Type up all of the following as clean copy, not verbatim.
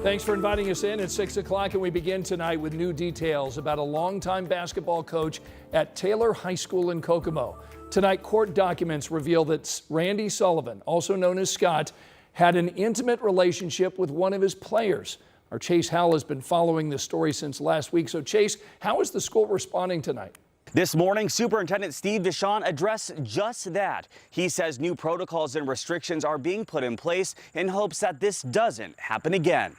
Thanks for inviting us in at 6 o'clock, and we begin tonight with new details about a longtime basketball coach at Taylor High School in Kokomo. Tonight, court documents reveal that Randy Sullivan, also known as Scott, had an intimate relationship with one of his players. Our Chase Houle has been following this story since last week. So, Chase, how is the school responding tonight? This morning, Superintendent Steve Deshawn addressed just that. He says new protocols and restrictions are being put in place in hopes that this doesn't happen again.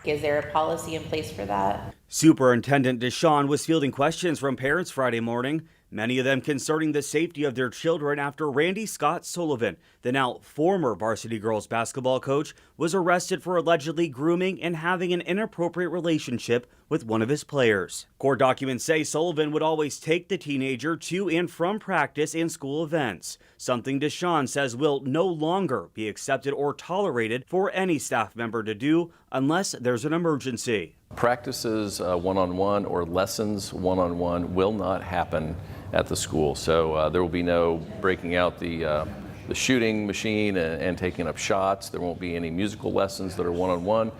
Is there a policy in place for that? Superintendent Deshawn was fielding questions from parents Friday morning, many of them concerning the safety of their children after Randy Scott Sullivan, the now former varsity girls basketball coach, was arrested for allegedly grooming and having an inappropriate relationship with one of his players. Court documents say Sullivan would always take the teenager to and from practice and school events, something Deshawn says will no longer be accepted or tolerated for any staff member to do unless there's an emergency. Practices one-on-one or lessons one-on-one will not happen at the school, so there will be no breaking out the shooting machine and taking up shots. There won't be any musical lessons that are one-on-one.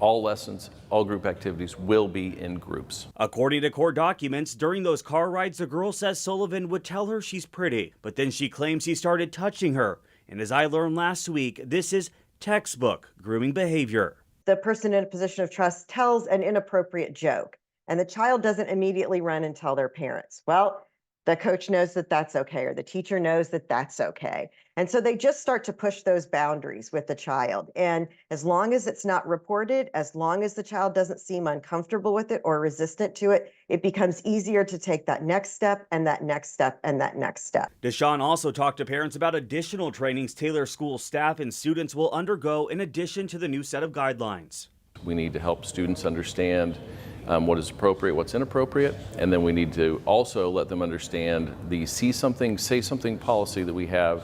All lessons, all group activities will be in groups. According to court documents, during those car rides, the girl says Sullivan would tell her she's pretty, but then she claims he started touching her. And as I learned last week, this is textbook grooming behavior. The person in a position of trust tells an inappropriate joke, and the child doesn't immediately run and tell their parents. Well, the coach knows that that's okay, or the teacher knows that that's okay. And so they just start to push those boundaries with the child. And as long as it's not reported, as long as the child doesn't seem uncomfortable with it or resistant to it, it becomes easier to take that next step and that next step and that next step. Deshawn also talked to parents about additional trainings Taylor School staff and students will undergo in addition to the new set of guidelines. We need to help students understand what is appropriate, what's inappropriate, and then we need to also let them understand the see something, say something policy that we have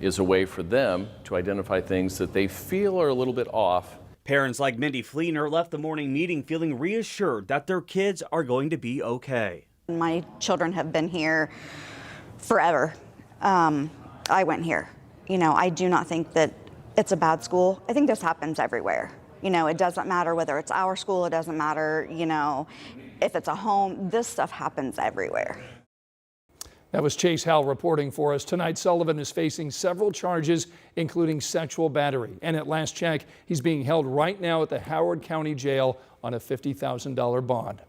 is a way for them to identify things that they feel are a little bit off. Parents like Mindy Fleener left the morning meeting feeling reassured that their kids are going to be okay. My children have been here forever. I went here. I do not think that it's a bad school. I think this happens everywhere. It doesn't matter whether it's our school, it doesn't matter, if it's a home, this stuff happens everywhere. That was Chase Houle reporting for us. Tonight, Sullivan is facing several charges, including sexual battery. And at last check, he's being held right now at the Howard County Jail on a $50,000 bond.